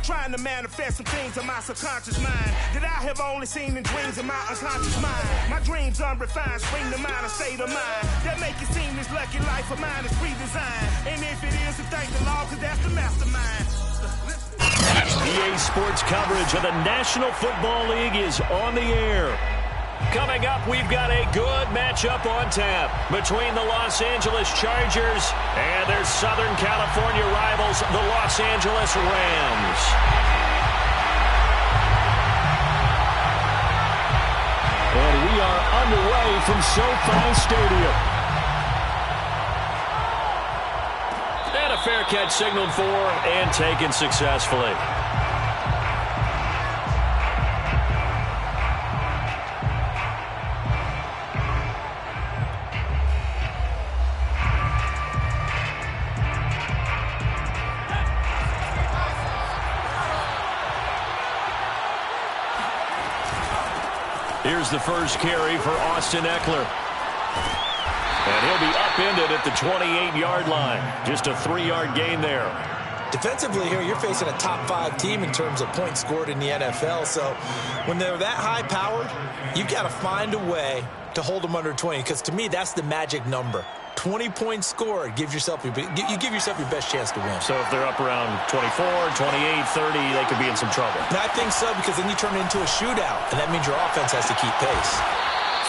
I'm trying to manifest some things in my subconscious mind that I have only seen in dreams in my unconscious mind. My dreams unrefined, spring to mind, a state of mind that make it seem this lucky life of mine is pre-designed. And if it is, then thank the Lord, cause that's the mastermind. EA Sports coverage of the National Football League is on the air. Coming up, we've got a good matchup on tap between the Los Angeles Chargers and their Southern California rivals, the Los Angeles Rams. And we are underway from SoFi Stadium. And a fair catch signaled for and taken successfully. Here's the first carry for Austin Eckler. And he'll be upended at the 28-yard line. Just a 3-yard gain there. Defensively here, you're facing a top-5 team in terms of points scored in the NFL. So when they're that high-powered, you've got to find a way to hold them under 20. Because to me, that's the magic number. 20 points scored, you give yourself your best chance to win. So if they're up around 24, 28, 30, they could be in some trouble. And I think so, because then you turn it into a shootout, and that means your offense has to keep pace.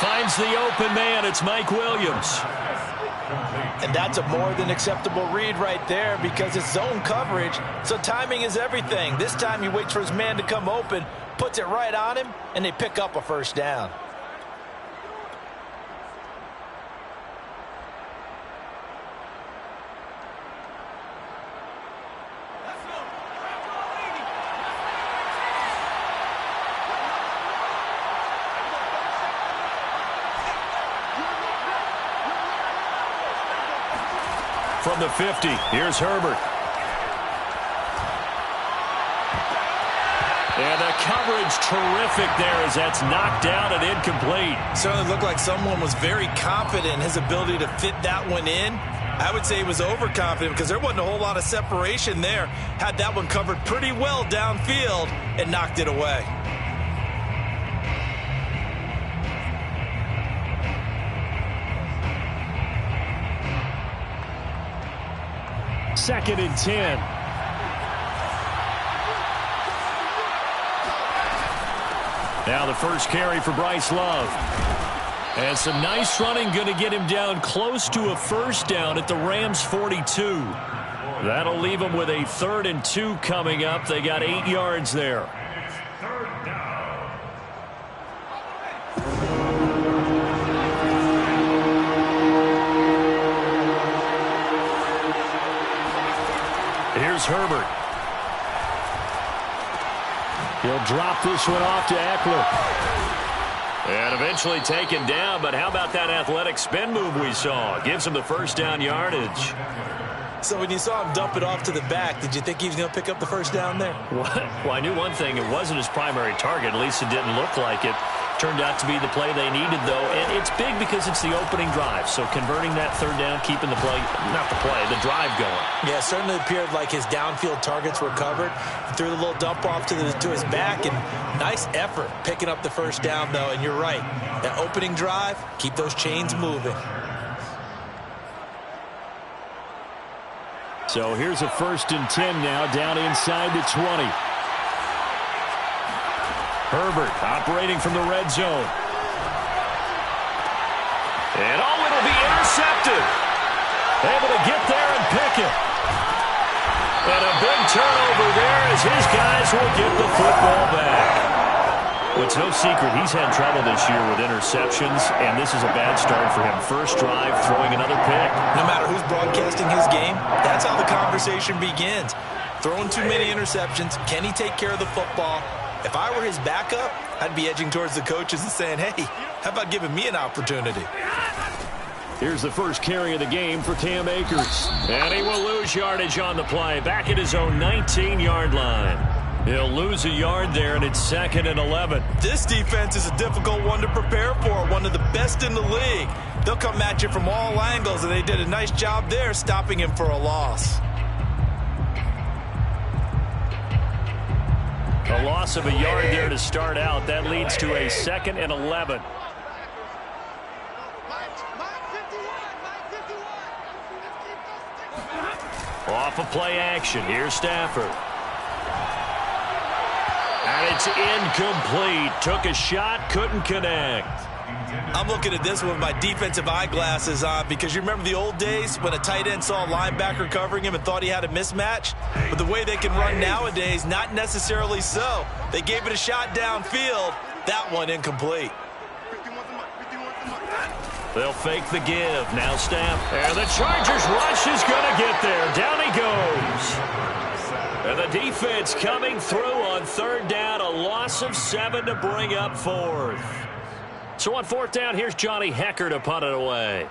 Finds the open man. It's Mike Williams. And that's a more than acceptable read right there, because it's zone coverage, so timing is everything. This time he waits for his man to come open, puts it right on him, and they pick up a first down. From the 50, here's Herbert. And the coverage terrific there as that's knocked down and incomplete. Certainly looked like someone was very confident in his ability to fit that one in. I would say he was overconfident because there wasn't a whole lot of separation there. Had that one covered pretty well downfield and knocked it away. Second and 10. Now the first carry for Bryce Love. And some nice running going to get him down close to a first down at the Rams 42. That'll leave him with a 3rd and 2 coming up. They got 8 yards there. Here's Herbert. He'll drop this one off to Eckler. And eventually taken down, but how about that athletic spin move we saw? Gives him the first down yardage. So when you saw him dump it off to the back, did you think he was going to pick up the first down there? Well, I knew one thing. It wasn't his primary target. At least it didn't look like it. Turned out to be the play they needed, though. And it's big because it's the opening drive. So converting that 3rd down, keeping the play, not the play, the drive going. Yeah, it certainly appeared like his downfield targets were covered. He threw the little dump off to his back, and nice effort picking up the first down, though. And you're right. That opening drive, keep those chains moving. So here's a 1st and 10 now, down inside the 20. Herbert operating from the red zone. And it'll be intercepted. Able to get there and pick it. And a big turnover there as his guys will get the football back. Well, it's no secret he's had trouble this year with interceptions, and this is a bad start for him. First drive, throwing another pick. No matter who's broadcasting his game, that's how the conversation begins. Throwing too many interceptions. Can he take care of the football? If I were his backup, I'd be edging towards the coaches and saying, hey, how about giving me an opportunity? Here's the first carry of the game for Cam Akers. And he will lose yardage on the play. Back at his own 19-yard line. He'll lose a yard there, and it's 2nd and 11. This defense is a difficult one to prepare for, one of the best in the league. They'll come at you from all angles, and they did a nice job there stopping him for a loss. A loss of a yard there to start out. That leads to a 2nd and 11. Off of play action. Here's Stafford. And it's incomplete. Took a shot, couldn't connect. I'm looking at this with my defensive eyeglasses on because you remember the old days when a tight end saw a linebacker covering him and thought he had a mismatch? But the way they can run nowadays, not necessarily so. They gave it a shot downfield. That one incomplete. They'll fake the give. Now Stafford. And the Chargers rush is going to get there. Down he goes. And the defense coming through on 3rd down. A loss of 7 to bring up 4th. So on 4th down, here's Johnny Hecker to punt it away.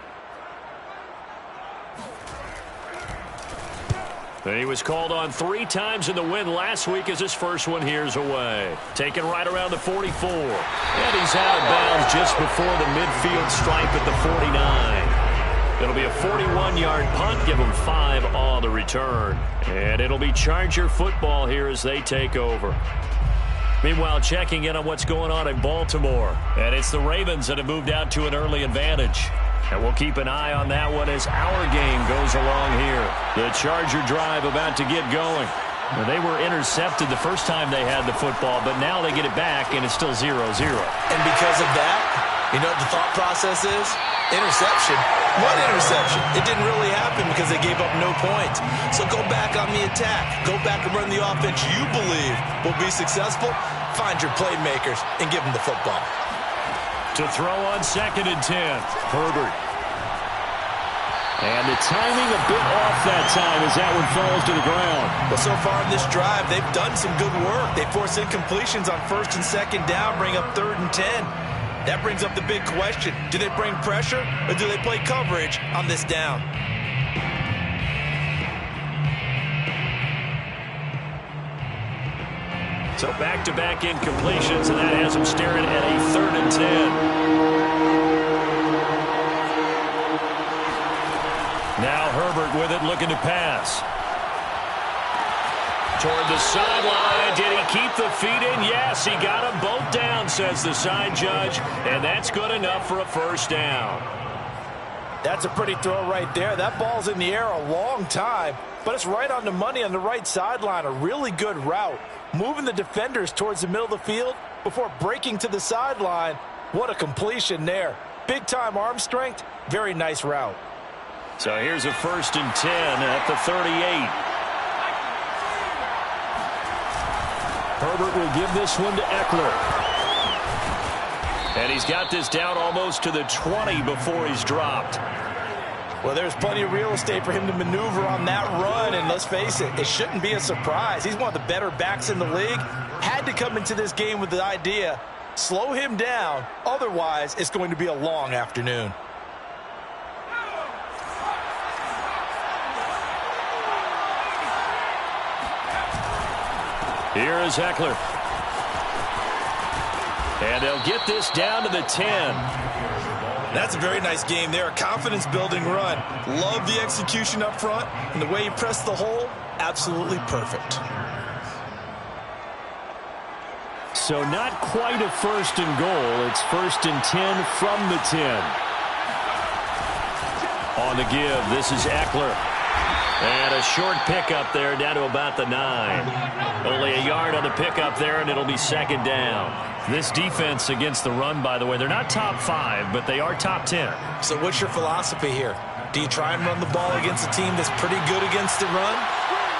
And he was called on 3 times in the win last week as his first one here's away. Taken right around the 44. And he's out of bounds just before the midfield stripe at the 49. It'll be a 41-yard punt. Give them 5 on the return. And it'll be Charger football here as they take over. Meanwhile, checking in on what's going on in Baltimore. And it's the Ravens that have moved out to an early advantage. And we'll keep an eye on that one as our game goes along here. The Charger drive about to get going. Now, they were intercepted the first time they had the football, but now they get it back, and it's still 0-0. And because of that, you know what the thought process is? Interception. What interception? It didn't really happen because they gave up no points. So go back on the attack. Go back and run the offense you believe will be successful. Find your playmakers and give them the football. To throw on 2nd and 10. Herbert. And the timing a bit off that time as that one falls to the ground. Well, so far in this drive, they've done some good work. They force incompletions on 1st and 2nd down, bring up 3rd and 10. That brings up the big question. Do they bring pressure or do they play coverage on this down? So back-to-back incompletions, and that has them staring at a 3rd and 10. Now Herbert with it, looking to pass. Toward the sideline. Did he keep the feet in? Yes, he got them both down, says the side judge, and that's good enough for a 1st down. That's a pretty throw right there. That ball's in the air a long time, but it's right on the money on the right sideline. A really good route. Moving the defenders towards the middle of the field before breaking to the sideline. What a completion there. Big-time arm strength. Very nice route. So here's a 1st and 10 at the 38. Herbert will give this one to Eckler. And he's got this down almost to the 20 before he's dropped. Well, there's plenty of real estate for him to maneuver on that run, and let's face it, it shouldn't be a surprise. He's one of the better backs in the league. Had to come into this game with the idea, slow him down, otherwise it's going to be a long afternoon. Here is Eckler. And they'll get this down to the 10. That's a very nice game there. A confidence-building run. Love the execution up front. And the way he pressed the hole, absolutely perfect. So not quite a 1st and goal. It's 1st and 10 from the 10. On the give, this is Eckler. And a short pickup there down to about the 9. Only a yard on the pickup there, and it'll be 2nd down. This defense against the run, by the way, they're not top 5, but they are top 10. So what's your philosophy here? Do you try and run the ball against a team that's pretty good against the run?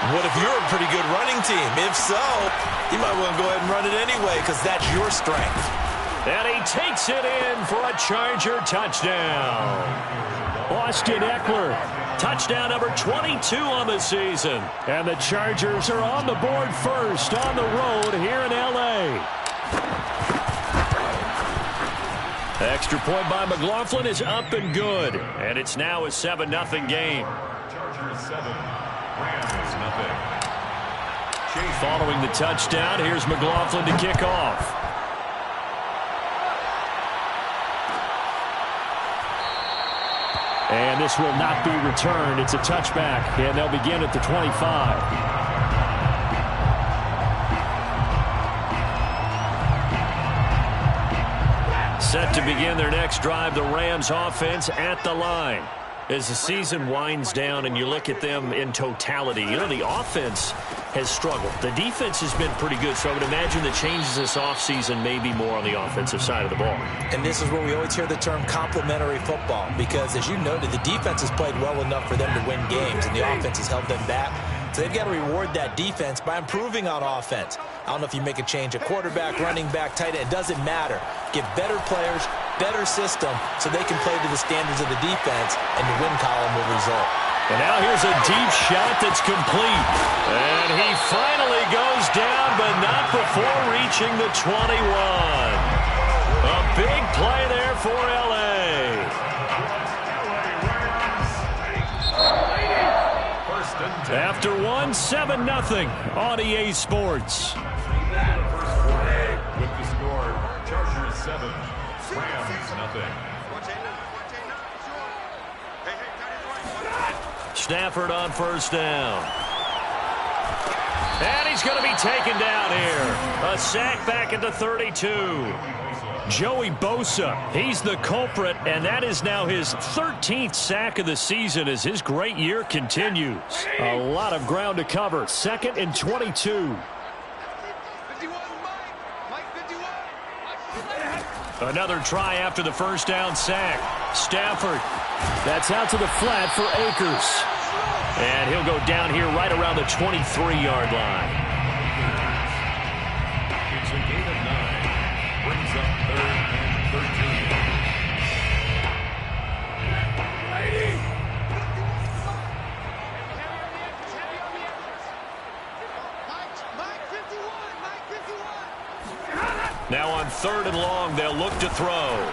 What if you're a pretty good running team? If so, you might want to go ahead and run it anyway because that's your strength. And he takes it in for a Charger touchdown. Austin Eckler. Touchdown number 22 on the season. And the Chargers are on the board first on the road here in L.A. Extra point by McLaughlin is up and good. And it's now a 7-0 game. Chargers 7, Rams nothing. Following the touchdown, here's McLaughlin to kick off. And this will not be returned. It's a touchback, and they'll begin at the 25. Set to begin their next drive, the Rams offense at the line. As the season winds down and you look at them in totality, you know, the offense has struggled. The defense has been pretty good, so I would imagine the changes this offseason may be more on the offensive side of the ball. And this is where we always hear the term complementary football, because as you noted, the defense has played well enough for them to win games, and the offense has held them back. So they've got to reward that defense by improving on offense. I don't know if you make a change at quarterback, running back, tight end. It doesn't matter. Get better players, better system, so they can play to the standards of the defense, and the win column will result. And now here's a deep shot that's complete. And he finally goes down, but not before reaching the 21. A big play there for L.A. After one, 7-0 on EA Sports. With the score, Chargers 7, Rams 0. Stafford on first down. And he's going to be taken down here. A sack back at the 32. Joey Bosa, he's the culprit, and that is now his 13th sack of the season as his great year continues. A lot of ground to cover. 2nd and 22. Another try after the first down sack. Stafford, that's out to the flat for Akers. And he'll go down here right around the 23-yard line. It's a gain of 9. Brings up 3rd and 13. Now on 3rd and long, they'll look to throw.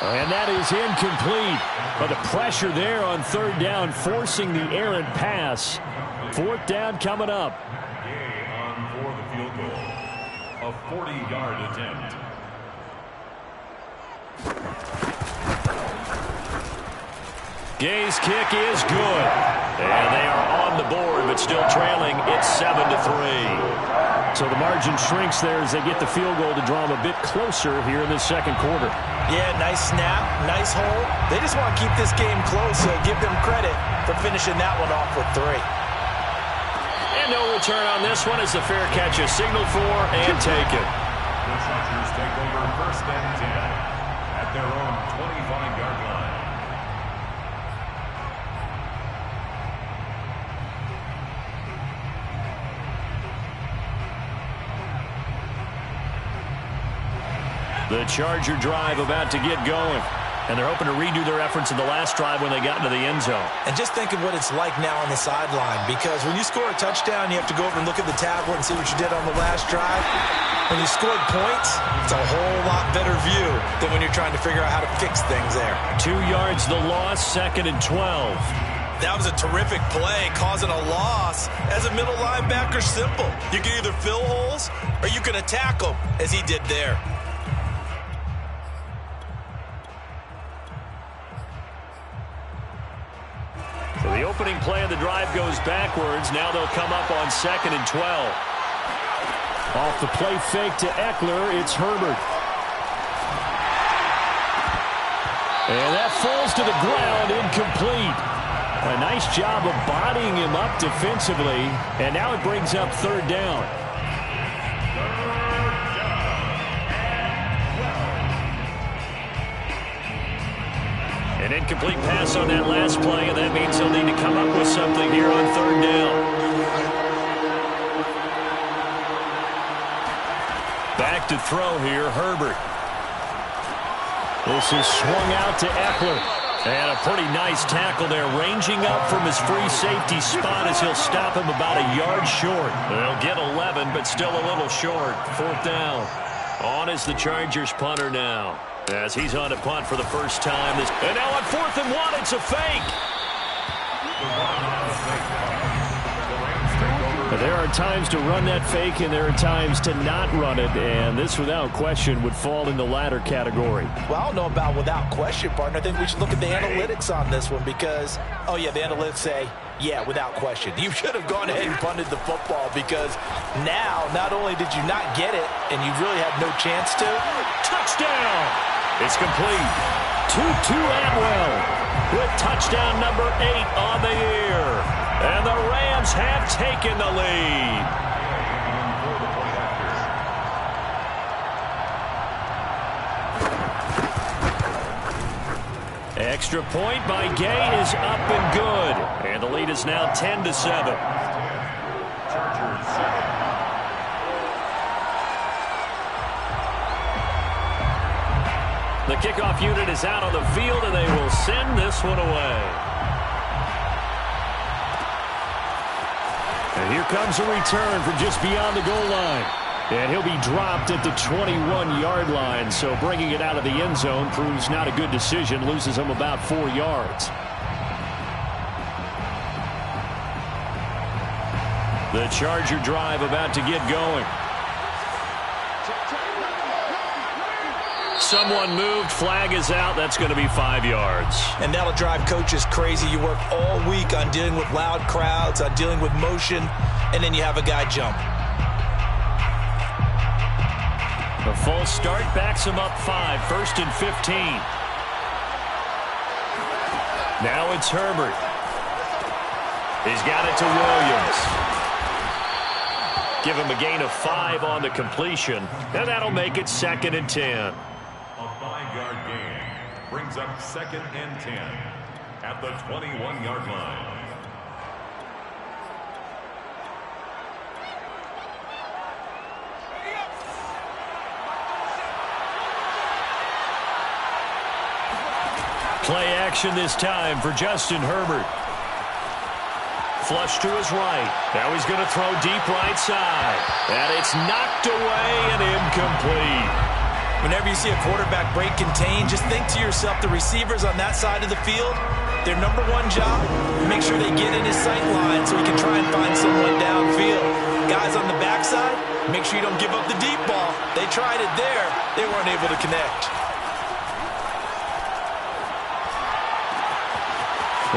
And that is incomplete. But the pressure there on 3rd down, forcing the errant pass. 4th down coming up. Gay on for the field goal. A 40-yard attempt. Gay's kick is good. And they are on the board, but still trailing. It's 7-3. So the margin shrinks there as they get the field goal to draw them a bit closer here in the second quarter. Yeah, nice snap, nice hole. They just want to keep this game close, so give them credit for finishing that one off with 3. And no return on this one as the fair catch is signaled for and taken. The Chargers take over 1st and 10 at their own 25-yard line. The Charger drive about to get going. And they're hoping to redo their efforts in the last drive when they got into the end zone. And just think of what it's like now on the sideline, because when you score a touchdown, you have to go over and look at the tablet and see what you did on the last drive. When you scored points, it's a whole lot better view than when you're trying to figure out how to fix things there. 2 yards the loss, 2nd and 12. That was a terrific play, causing a loss. As a middle linebacker, simple. You can either fill holes or you can attack them, as he did there. So the opening play of the drive goes backwards. Now they'll come up on 2nd and 12. Off the play fake to Eckler, it's Herbert. And that falls to the ground, incomplete. A nice job of bodying him up defensively. And now it brings up 3rd down. An incomplete pass on that last play, and that means he'll need to come up with something here on 3rd down. Back to throw here, Herbert. This is swung out to Eckler. And a pretty nice tackle there, ranging up from his free safety spot as he'll stop him about a yard short. They'll get 11, but still a little short. 4th down. On is the Chargers punter now, as he's on to punt for the first time. And now on 4th and 1, it's a fake. There are times to run that fake, and there are times to not run it, and this, without question, would fall in the latter category. Well, I don't know about without question, partner. I think we should look at the analytics on this one because, oh, yeah, the analytics say, yeah, without question. You should have gone ahead and punted the football because now, not only did you not get it, and you really had no chance to. Touchdown! It's complete. To Atwell with touchdown number 8 on the year. And the Rams have taken the lead. Extra point by Gay is up and good. And the lead is now 10-7. The kickoff unit is out on the field, and they will send this one away. And here comes a return from just beyond the goal line. And he'll be dropped at the 21-yard line, so bringing it out of the end zone proves not a good decision, loses him about 4 yards. The Charger drive about to get going. Someone moved, flag is out, that's going to be 5 yards. And that'll drive coaches crazy. You work all week on dealing with loud crowds, on dealing with motion, and then you have a guy jump. The false start backs him up 5, 1st and 15. Now it's Herbert. He's got it to Williams. Give him a gain of 5 on the completion, and that'll make it 2nd and 10. A 5-yard gain brings up 2nd and 10 at the 21-yard line. Play action this time for Justin Herbert. Flush to his right. Now he's going to throw deep right side. And it's knocked away and incomplete. Whenever you see a quarterback break contain, just think to yourself, the receivers on that side of the field, their number one job, make sure they get in his sight line so he can try and find someone downfield. Guys on the backside, make sure you don't give up the deep ball. They tried it there. They weren't able to connect.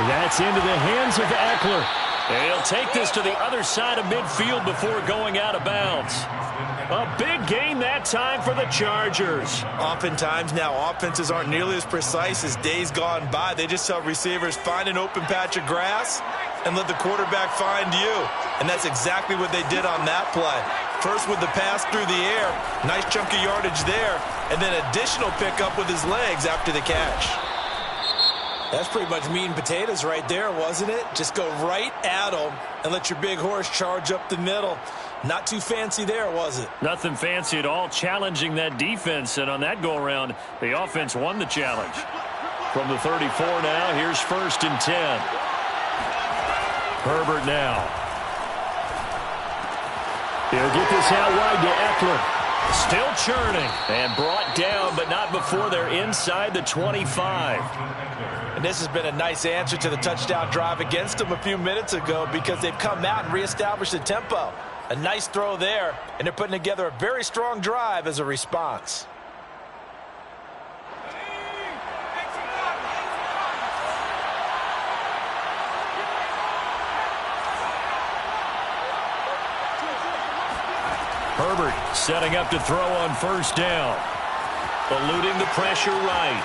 That's into the hands of Eckler. And he'll take this to the other side of midfield before going out of bounds. A big gain that time for the Chargers. Oftentimes now, offenses aren't nearly as precise as days gone by. They just tell receivers, find an open patch of grass and let the quarterback find you. And that's exactly what they did on that play. First with the pass through the air, nice chunk of yardage there, and then additional pickup with his legs after the catch. That's pretty much meat and potatoes right there, wasn't it? Just go right at them and let your big horse charge up the middle. Not too fancy there, was it? Nothing fancy at all, challenging that defense. And on that go-around, the offense won the challenge. From the 34 now, here's 1st and 10. Herbert now. He'll get this out wide to Eckler. Still churning and brought down, but not before they're inside the 25. And this has been a nice answer to the touchdown drive against them a few minutes ago because they've come out and reestablished the tempo. A nice throw there, and they're putting together a very strong drive as a response. Herbert setting up to throw on 1st down. Eluding the pressure right.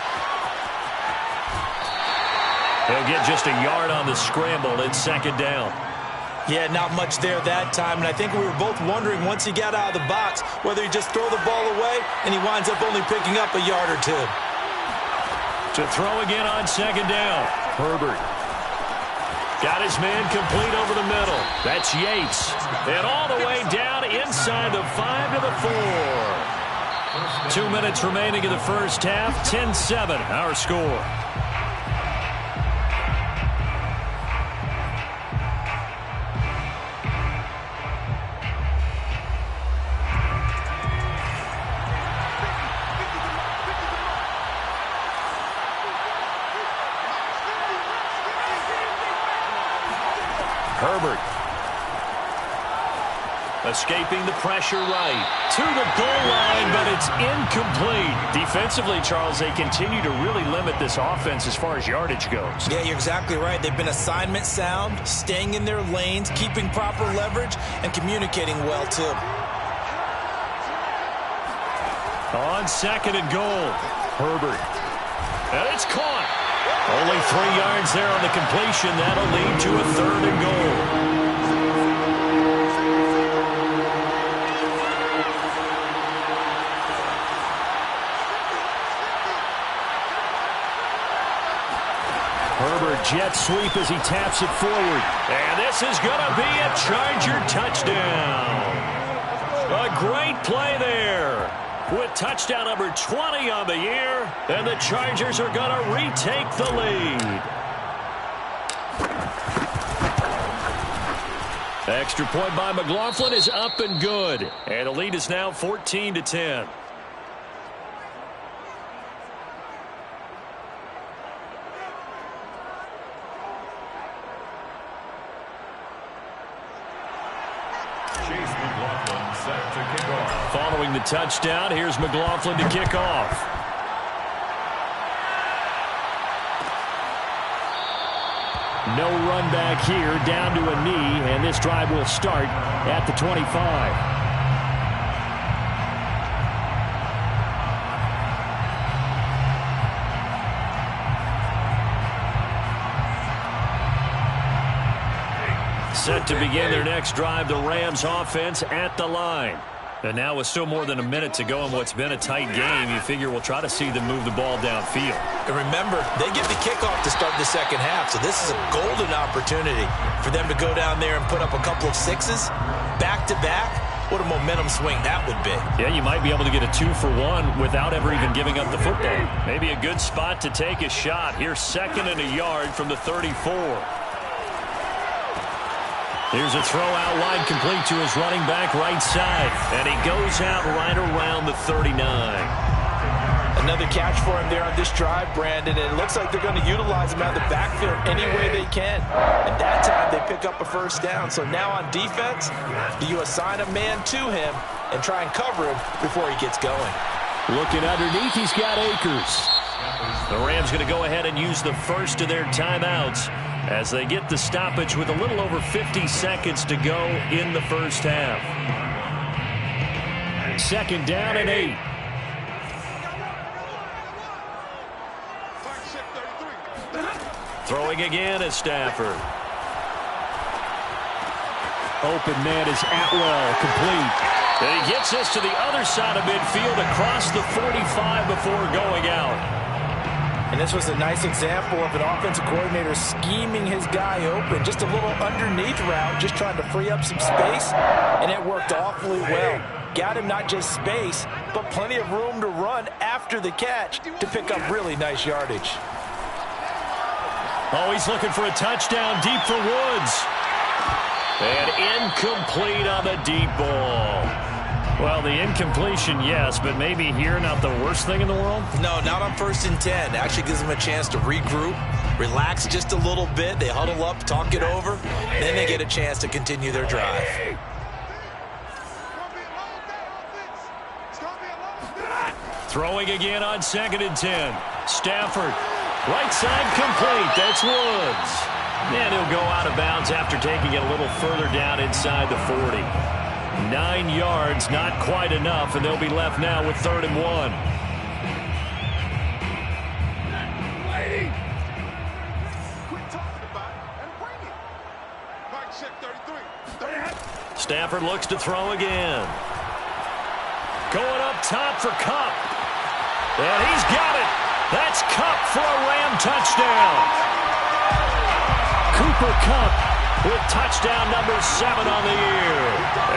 He'll get just a yard on the scramble. It's 2nd down. Yeah, not much there that time, and I think we were both wondering once he got out of the box whether he'd just throw the ball away, and he winds up only picking up a yard or 2. To throw again on 2nd down. Herbert. Got his man complete over the middle. That's Yates. And all the way down inside the 5 to the 4. 2 minutes remaining in the first half. 10-7, our score. Herbert. Escaping the pressure right. To the goal line, but it's incomplete. Defensively, Charles, they continue to really limit this offense as far as yardage goes. Yeah, you're exactly right. They've been assignment sound, staying in their lanes, keeping proper leverage, and communicating well, too. On 2nd and goal. Herbert. And it's caught. Only 3 yards there on the completion. That'll lead to a 3rd and goal. Herbert jet sweep as he taps it forward. And this is going to be a Charger touchdown. A great play there. With touchdown number 20 on the year. And the Chargers are going to retake the lead. Extra point by McLaughlin is up and good. And the lead is now 14-10. Following the touchdown, here's McLaughlin to kick off. No run back here, down to a knee, and this drive will start at the 25. Set to begin their next drive, the Rams offense at the line. And now with still more than a minute to go in what's been a tight game, you figure we'll try to see them move the ball downfield. And remember, they get the kickoff to start the second half, so this is a golden opportunity for them to go down there and put up a couple of sixes back-to-back. What a momentum swing that would be. Yeah, you might be able to get a 2-for-1 without ever even giving up the football. Maybe a good spot to take a shot. Here's 2nd and a yard from the 34. Here's a throw out wide complete to his running back right side. And he goes out right around the 39. Another catch for him there on this drive, Brandon. And it looks like they're going to utilize him out of the backfield any way they can. And that time they pick up a first down. So now on defense, do you assign a man to him and try and cover him before he gets going? Looking underneath, he's got Akers. The Rams going to go ahead and use the first of their timeouts as they get the stoppage with a little over 50 seconds to go in the first half. 2nd down and 8. Throwing again is Stafford. Open man is Atwell, complete. And he gets us to the other side of midfield across the 45 before going out. And this was a nice example of an offensive coordinator scheming his guy open. Just a little underneath route, just trying to free up some space, and it worked awfully well. Got him not just space, but plenty of room to run after the catch to pick up really nice yardage. Oh, he's looking for a touchdown deep for Woods. And incomplete on the deep ball. Well, the incompletion, yes, but maybe here not the worst thing in the world? No, not on 1st and 10. Actually gives them a chance to regroup, relax just a little bit. They huddle up, talk it over, then they get a chance to continue their drive. Throwing again on 2nd and 10. Stafford, right side complete. That's Woods. And he'll go out of bounds after taking it a little further down inside the 40. 9 yards, not quite enough, and they'll be left now with 3rd and 1. Stafford looks to throw again. Going up top for Kupp. And he's got it. That's Kupp for a Ram touchdown. Cooper Kupp with touchdown number 7 on the year.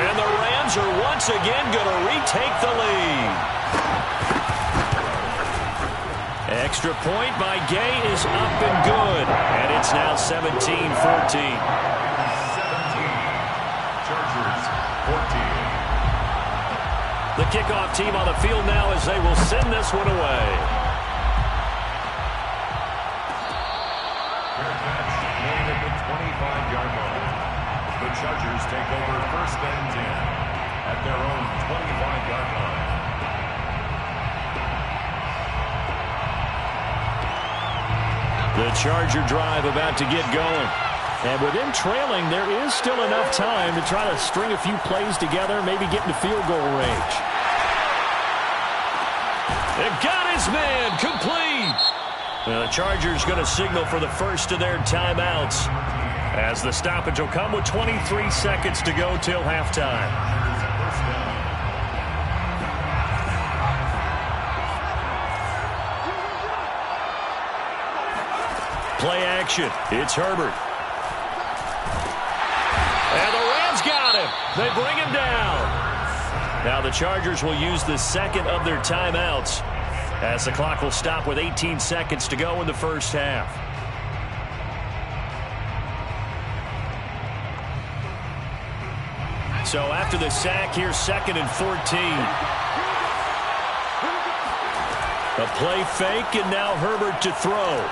And the Rams are once again going to retake the lead. Extra point by Gay is up and good. And it's now 17-14. 17. Chargers 14. The kickoff team on the field now as they will send this one away. The Chargers take over 1st and 10 at their own 25-yard line. The Charger drive about to get going. And with them trailing, there is still enough time to try to string a few plays together, maybe get into field goal range. And got his man complete. The Chargers going to signal for the first of their timeouts, as the stoppage will come with 23 seconds to go till halftime. Play action. It's Herbert. And the Rams got him. They bring him down. Now the Chargers will use the second of their timeouts, as the clock will stop with 18 seconds to go in the first half. So after the sack, here's 2nd and 14. A play fake, and now Herbert to throw.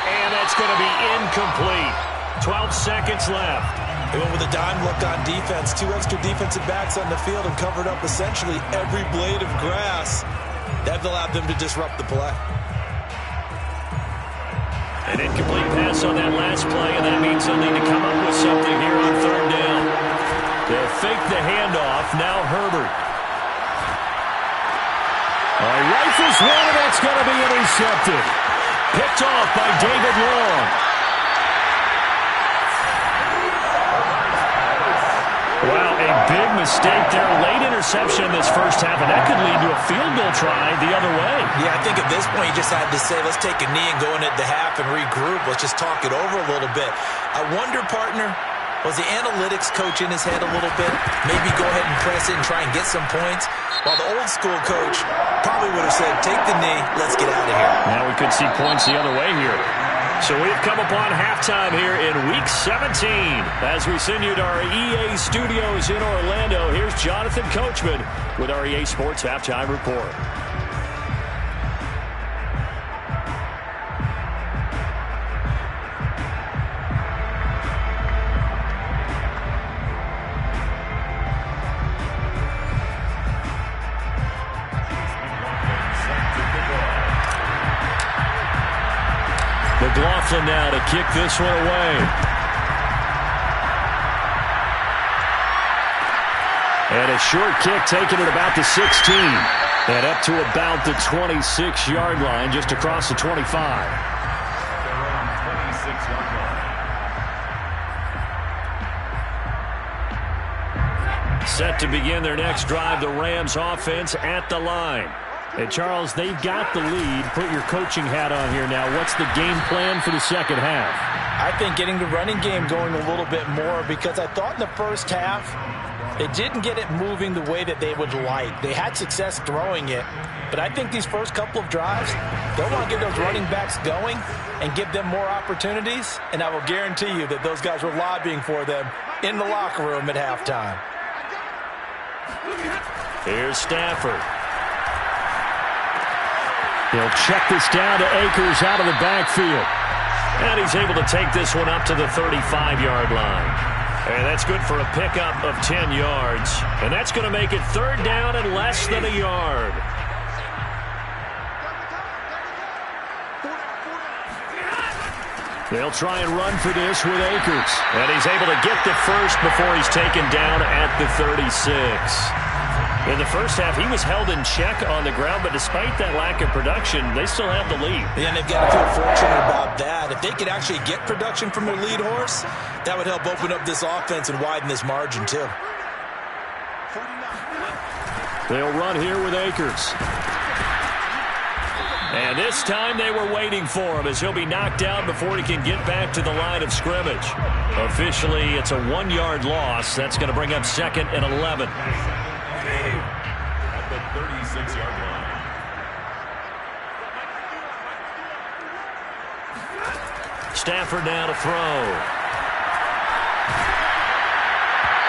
And that's going to be incomplete. 12 seconds left. They went with a dime look on defense. 2 extra defensive backs on the field and covered up essentially every blade of grass. That allowed them to disrupt the play. An incomplete pass on that last play, and that means they'll need to come up with something here on 3rd down. They'll fake the handoff. Now Herbert. Rifles one, and that's going to be intercepted. Picked off by David Long. Wow, a big mistake there. Late interception in this first half, and that could lead to a field goal try the other way. Yeah, I think at this point you just had to say, let's take a knee and go into the half and regroup. Let's just talk it over a little bit. I wonder, partner, was the analytics coach in his head a little bit? Maybe go ahead and press it and try and get some points? While the old school coach probably would have said, take the knee, let's get out of here. Now we could see points the other way here. So we've come upon halftime here in Week 17. As we send you to our EA studios in Orlando, here's Jonathan Coachman with our EA Sports Halftime Report. McLaughlin now to kick this one away. And a short kick taken at about the 16. And up to about the 26-yard line, just across the 25. Set to begin their next drive, the Rams offense at the line. And, Charles, they've got the lead. Put your coaching hat on here now. What's the game plan for the second half? I think getting the running game going a little bit more, because I thought in the first half they didn't get it moving the way that they would like. They had success throwing it, but I think these first couple of drives, they'll want to get those running backs going and give them more opportunities, and I will guarantee you that those guys were lobbying for them in the locker room at halftime. Here's Stafford. He'll check this down to Akers out of the backfield. And he's able to take this one up to the 35-yard line. And that's good for a pickup of 10 yards. And that's going to make it 3rd down and less than a yard. They'll try and run for this with Akers. And he's able to get the first before he's taken down at the 36. In the first half, he was held in check on the ground, but despite that lack of production, they still have the lead. And they've got to feel fortunate about that. If they could actually get production from their lead horse, that would help open up this offense and widen this margin, too. They'll run here with Akers. And this time they were waiting for him, as he'll be knocked down before he can get back to the line of scrimmage. Officially, it's a 1-yard loss. That's going to bring up 2nd and 11. At the 36-yard line. Stafford now to throw.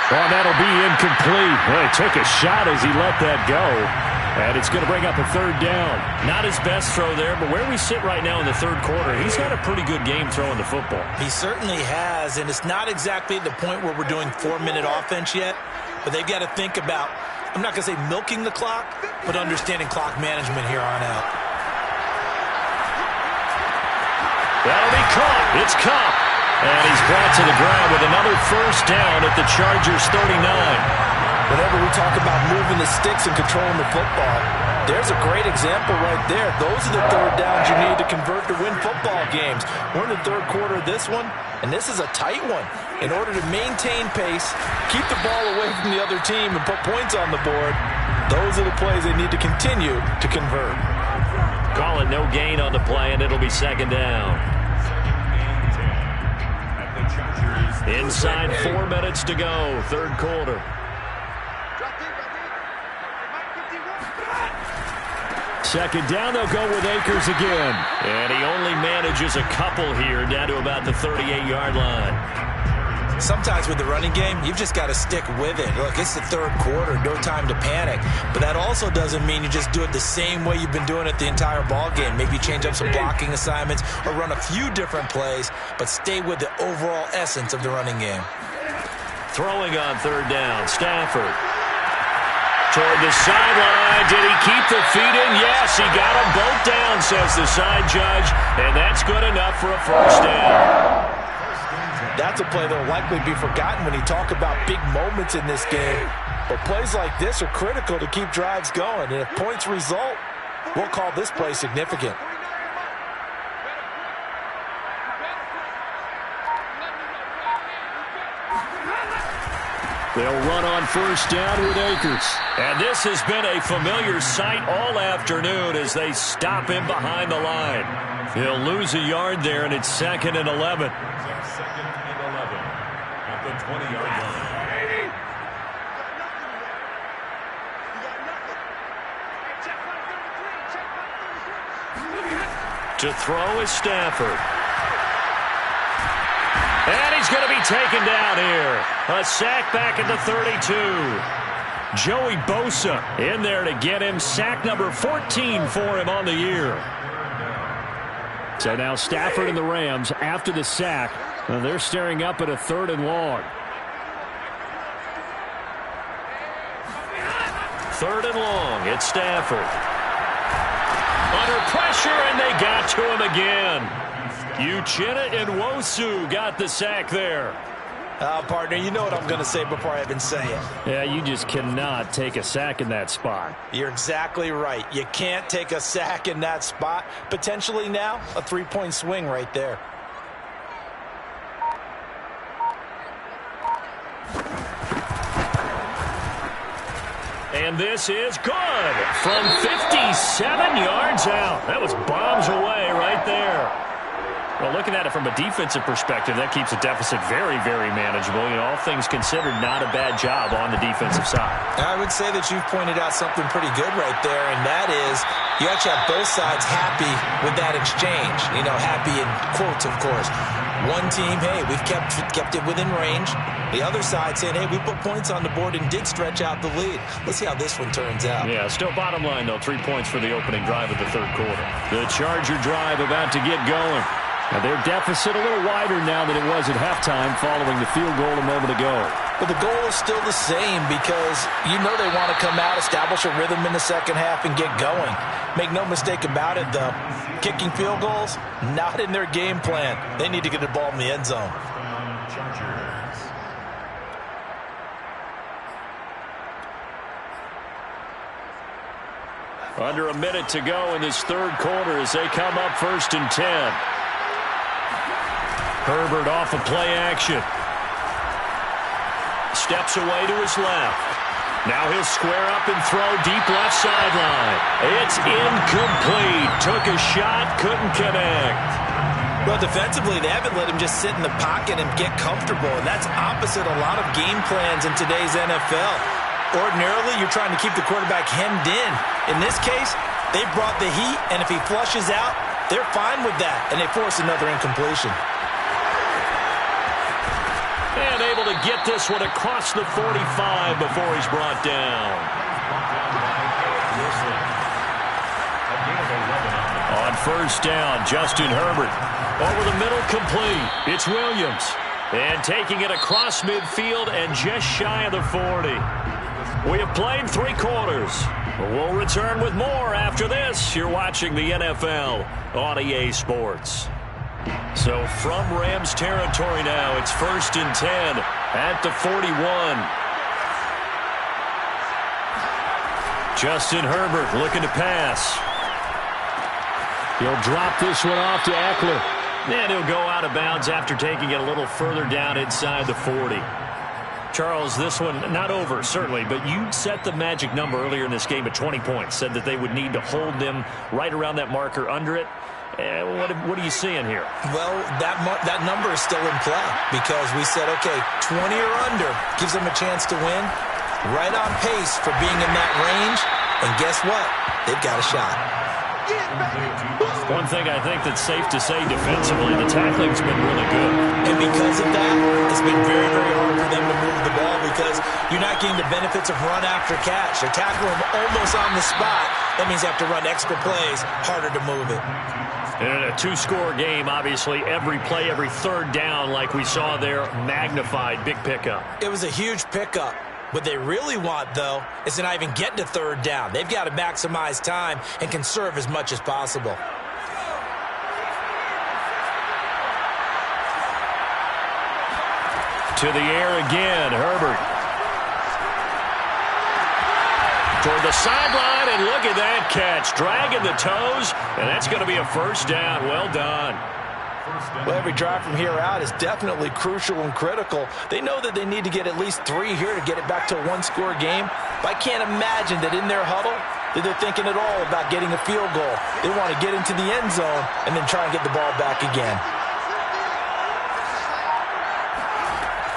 Well, that'll be incomplete. Well, he took a shot as he let that go. And it's going to bring up a 3rd down. Not his best throw there, but where we sit right now in the 3rd quarter, he's had a pretty good game throwing the football. He certainly has, and it's not exactly the point where we're doing 4-minute offense yet, but they've got to think about, I'm not going to say milking the clock, but understanding clock management here on out. That'll be caught. It's Kupp. And he's brought to the ground with another 1st down at the Chargers' 39. Whenever when we talk about moving the sticks and controlling the football, there's a great example right there. Those are the third downs you need to convert to win football games. We're in the third quarter of this one, and this is a tight one. In order to maintain pace, keep the ball away from the other team, and put points on the board, those are the plays they need to continue to convert. Call it no gain on the play, and it'll be second down. Inside 4 minutes to go, third quarter. Second down, they'll go with Akers again. And he only manages a couple here, down to about the 38-yard line. Sometimes with the running game, you've just got to stick with it. Look, it's the third quarter, no time to panic. But that also doesn't mean you just do it the same way you've been doing it the entire ball game. Maybe change up some blocking assignments or run a few different plays, but stay with the overall essence of the running game. Throwing on third down, Stafford. Toward the sideline. Did he keep the feet in? Yes, he got them both down, says the side judge. And that's good enough for a first down. That's a play that will likely be forgotten when you talk about big moments in this game. But plays like this are critical to keep drives going. And if points result, we'll call this play significant. They'll run on first down with Akers. And this has been a familiar sight all afternoon as they stop him behind the line. He'll lose a yard there, and it's 2nd and 11. Second and 11 at the 20-yard line. To throw is Stafford. And he's going to be taken down here. A sack back at the 32. Joey Bosa in there to get him. Sack number 14 for him on the year. So now Stafford and the Rams, after the sack, they're staring up at a 3rd and long. 3rd and long. It's Stafford. Under pressure, and they got to him again. Uchenna and Nwosu got the sack there. Partner, you know what I'm going to say before I even say it. Yeah, you just cannot take a sack in that spot. You're exactly right. You can't take a sack in that spot. Potentially now, a 3-point swing right there. And this is good. From 57 yards out. That was bombs away right there. Well, looking at it from a defensive perspective, that keeps the deficit very, very manageable. You know, all things considered, not a bad job on the defensive side. I would say that you've pointed out something pretty good right there, and that is you actually have both sides happy with that exchange. You know, happy in quotes, of course. One team, hey, we've kept it within range. The other side saying, hey, we put points on the board and did stretch out the lead. Let's see how this one turns out. Yeah, still bottom line, though, 3 points for the opening drive of the third quarter. The Charger drive about to get going. Now their deficit a little wider now than it was at halftime following the field goal a moment ago. But the goal is still the same because you know they want to come out, establish a rhythm in the second half, and get going. Make no mistake about it, though. Kicking field goals, not in their game plan. They need to get the ball in the end zone. Under a minute to go in this third quarter as they come up 1st and 10. Herbert off of play action. Steps away to his left. Now he'll square up and throw deep left sideline. It's incomplete. Took a shot, couldn't connect. Well, defensively, they haven't let him just sit in the pocket and get comfortable, and that's opposite a lot of game plans in today's NFL. Ordinarily, you're trying to keep the quarterback hemmed in. In this case, they brought the heat, and if he flushes out, they're fine with that, and they force another incompletion. And able to get this one across the 45 before he's brought down. On first down, Justin Herbert. Over the middle, complete. It's Williams. And taking it across midfield and just shy of the 40. We have played 3 quarters. We'll return with more after this. You're watching the NFL on EA Sports. So from Rams territory now, it's 1st and 10 at the 41. Justin Herbert looking to pass. He'll drop this one off to Eckler. And he'll go out of bounds after taking it a little further down inside the 40. Charles, this one not over, certainly, but you set the magic number earlier in this game at 20 points, said that they would need to hold them right around that marker under it. What are you seeing here? Well, that number is still in play because we said, okay, 20 or under gives them a chance to win. Right on pace for being in that range. And guess what? They've got a shot. One thing I think that's safe to say defensively, the tackling's been really good. And because of that, it's been very, very hard for them to move the ball because you're not getting the benefits of run after catch. They're tackling them almost on the spot. That means they have to run extra plays, harder to move it. And in a two-score game, obviously, every play, every third down, like we saw there, magnified, big pickup. It was a huge pickup. What they really want, though, is to not even get to third down. They've got to maximize time and conserve as much as possible. To the air again, Herbert. Toward the sideline, and look at that catch. Dragging the toes, and that's going to be a first down. Well done. Well, every drive from here out is definitely crucial and critical. They know that they need to get at least 3 here to get it back to a one-score game. But I can't imagine that in their huddle that they're thinking at all about getting a field goal. They want to get into the end zone and then try and get the ball back again.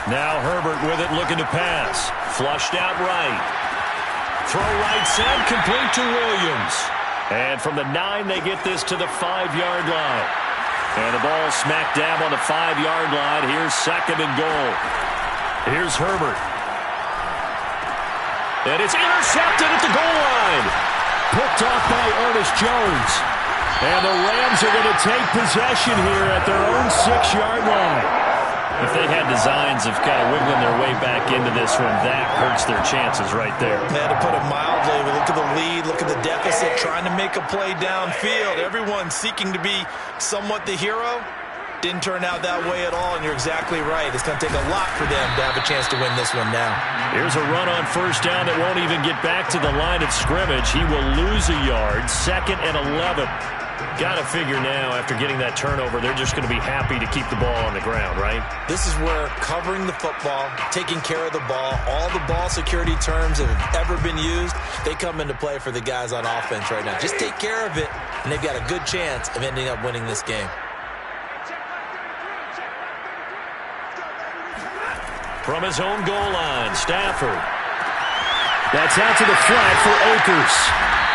Now Herbert with it, looking to pass. Flushed out right. Throw right side, complete to Williams. And from the 9, they get this to the 5-yard line. And the ball smack dab on the 5-yard line. Here's second and goal. Here's Herbert. And it's intercepted at the goal line. Picked off by Ernest Jones. And the Rams are going to take possession here at their own 6-yard line. If they had designs of kind of wiggling their way back into this one, that hurts their chances right there. Yeah, to put it mildly, we look at the lead, look at the deficit, trying to make a play downfield. Everyone seeking to be somewhat the hero. Didn't turn out that way at all, and you're exactly right. It's going to take a lot for them to have a chance to win this one now. Here's a run on first down that won't even get back to the line of scrimmage. He will lose a yard, 2nd and 11. Got to figure now, after getting that turnover, they're just going to be happy to keep the ball on the ground, right? This is where covering the football, taking care of the ball, all the ball security terms that have ever been used, they come into play for the guys on offense right now. Just take care of it, and they've got a good chance of ending up winning this game. From his own goal line, Stafford. That's out to the flat for Akers.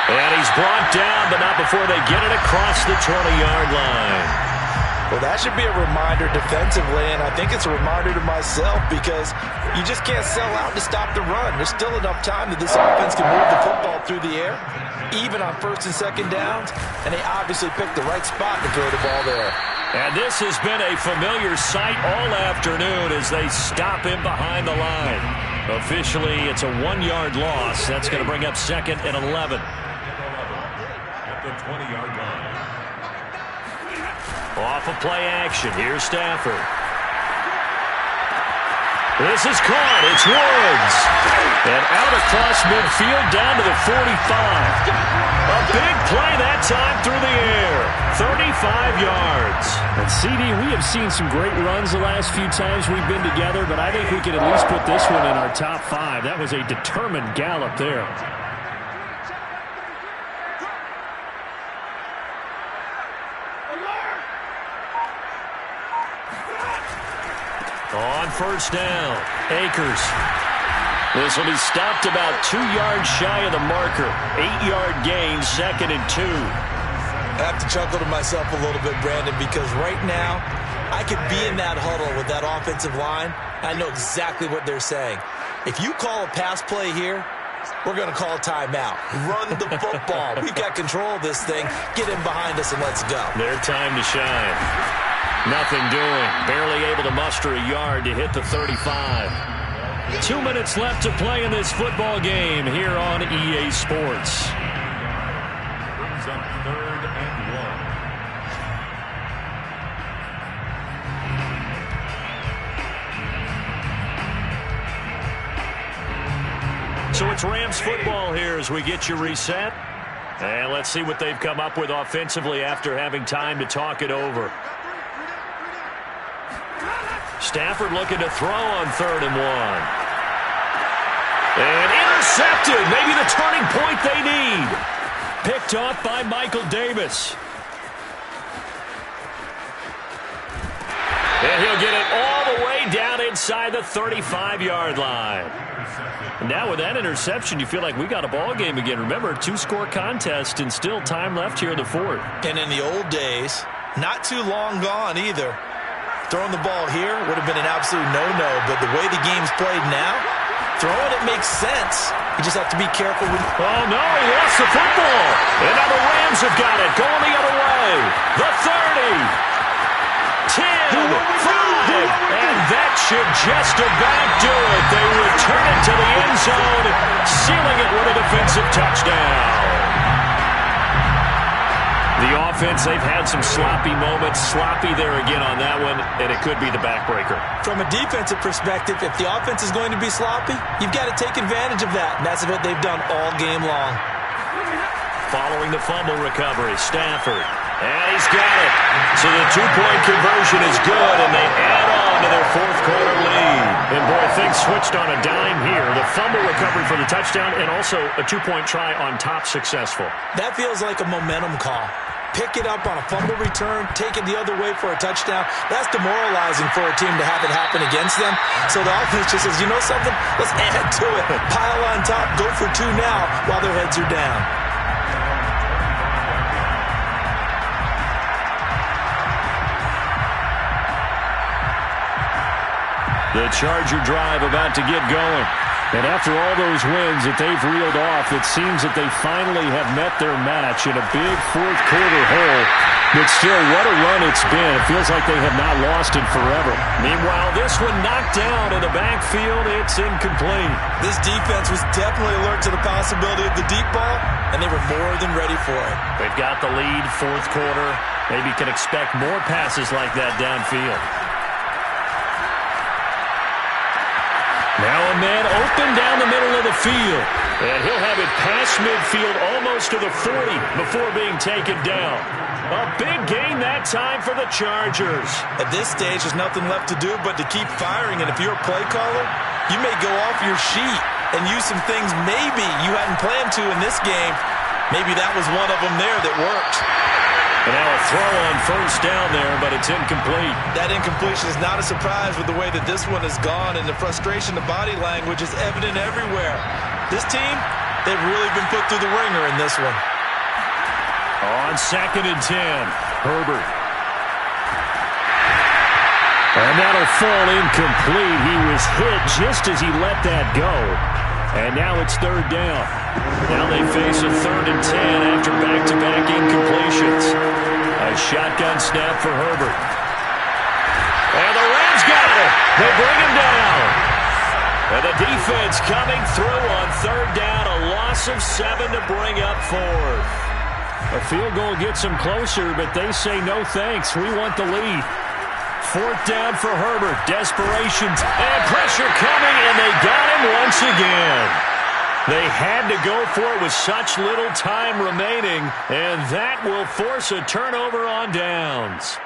And he's brought down, but not before they get it across the 20-yard line. Well, that should be a reminder defensively, and I think it's a reminder to myself because you just can't sell out to stop the run. There's still enough time that this offense can move the football through the air, even on 1st and 2nd downs, and they obviously picked the right spot to throw the ball there. And this has been a familiar sight all afternoon as they stop him behind the line. Officially, it's a 1-yard loss. That's going to bring up 2nd and 11. At the 20-yard line. Off of play action. Here's Stafford. This is caught. It's Woods. And out across midfield down to the 45. A big play that time through the air. 35 yards. And CD, we have seen some great runs the last few times we've been together, but I think we can at least put this one in our top 5. That was a determined gallop there. On first down, Akers. This will be stopped about 2 yards shy of the marker. 8-yard gain, 2nd and 2. I have to chuckle to myself a little bit, Brandon, because right now I could be in that huddle with that offensive line. I know exactly what they're saying. If you call a pass play here, we're going to call a timeout. Run the football. We've got control of this thing. Get in behind us and let's go. Their time to shine. Nothing doing. Barely able to muster a yard to hit the 35. 2 minutes left to play in this football game here on EA Sports. Brings up 3rd and 1. So it's Rams football here as we get you reset. And let's see what they've come up with offensively after having time to talk it over. Stafford looking to throw on 3rd and 1. And intercepted. Maybe the turning point they need. Picked off by Michael Davis. And he'll get it all the way down inside the 35-yard line. Now with that interception, you feel like we got a ball game again. Remember, 2-score contest and still time left here in the 4th. And in the old days, not too long gone either, throwing the ball here would have been an absolute no-no. But the way the game's played now, throwing it makes sense. You just have to be careful with... Oh, no, he lost the football. And now the Rams have got it, going the other way. The 30. 10, 5, and that should just about do it. They return it to the end zone, sealing it with a defensive touchdown. The offense, they've had some sloppy moments. Sloppy there again on that one, and it could be the backbreaker. From a defensive perspective, if the offense is going to be sloppy, you've got to take advantage of that, and that's what they've done all game long. Following the fumble recovery, Stafford. And he's got it. So the 2-point conversion is good, and they add on to their 4th quarter lead. And, boy, things switched on a dime here. The fumble recovery for the touchdown and also a 2-point try on top successful. That feels like a momentum call. Pick it up on a fumble return, take it the other way for a touchdown. That's demoralizing for a team to have it happen against them. So the offense just says, you know something? Let's add to it. Pile on top, go for 2 now while their heads are down. The Charger drive about to get going. And after all those wins that they've reeled off, it seems that they finally have met their match in a big 4th quarter hole. But still, what a run it's been. It feels like they have not lost it forever. Meanwhile, this one knocked down in the backfield. It's incomplete. This defense was definitely alert to the possibility of the deep ball, and they were more than ready for it. They've got the lead, 4th quarter. Maybe can expect more passes like that downfield. Now a man open down the middle of the field. And he'll have it past midfield almost to the 40 before being taken down. A big gain that time for the Chargers. At this stage, there's nothing left to do but to keep firing. And if you're a play caller, you may go off your sheet and use some things maybe you hadn't planned to in this game. Maybe that was one of them there that worked. And now a throw on 1st down there, but it's incomplete. That incompletion is not a surprise with the way that this one has gone, and the frustration, the body language is evident everywhere. This team, they've really been put through the ringer in this one. On 2nd and 10, Herbert. And that'll fall incomplete. He was hit just as he let that go. And now it's 3rd down. Now they face a 3rd and 10 after back-to-back incompletions. A shotgun snap for Herbert. And the Rams got it. They bring him down. And the defense coming through on 3rd down. A loss of 7 to bring up 4th. A field goal gets them closer, but they say no thanks. We want the lead. 4th down for Herbert. Desperation and pressure coming, and they got him once again. They had to go for it with such little time remaining, and that will force a turnover on downs.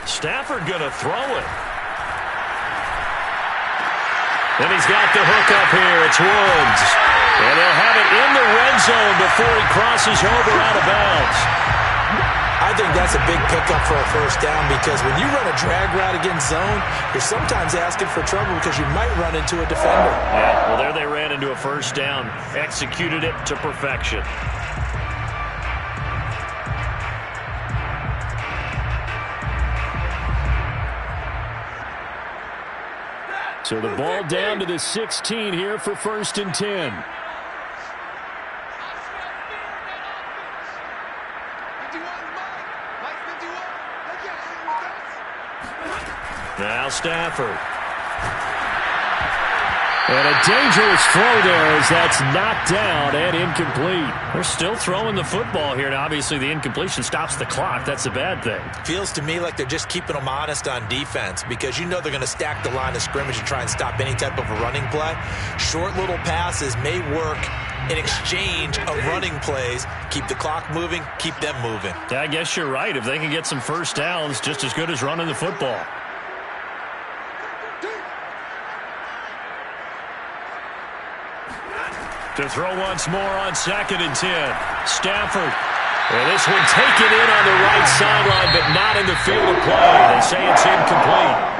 Stafford going to throw it. And he's got the hook up here. It's Woods. And they'll have it in the red zone before he crosses over out of bounds. I think that's a big pickup for a 1st down, because when you run a drag route against zone, you're sometimes asking for trouble because you might run into a defender. Yeah, well, there they ran into a 1st down. Executed it to perfection. So the ball down to the 16 here for 1st and 10. Now Stafford. And a dangerous throw there as that's knocked down and incomplete. They're still throwing the football here, and obviously the incompletion stops the clock. That's a bad thing. Feels to me like they're just keeping them honest on defense because you know they're going to stack the line of scrimmage and try and stop any type of a running play. Short little passes may work in exchange of running plays. Keep the clock moving, keep them moving. Yeah, I guess you're right. If they can get some first downs, just as good as running the football. To throw once more on 2nd and 10. Stafford. And this one taken in on the right sideline, but not in the field of play. They say it's incomplete.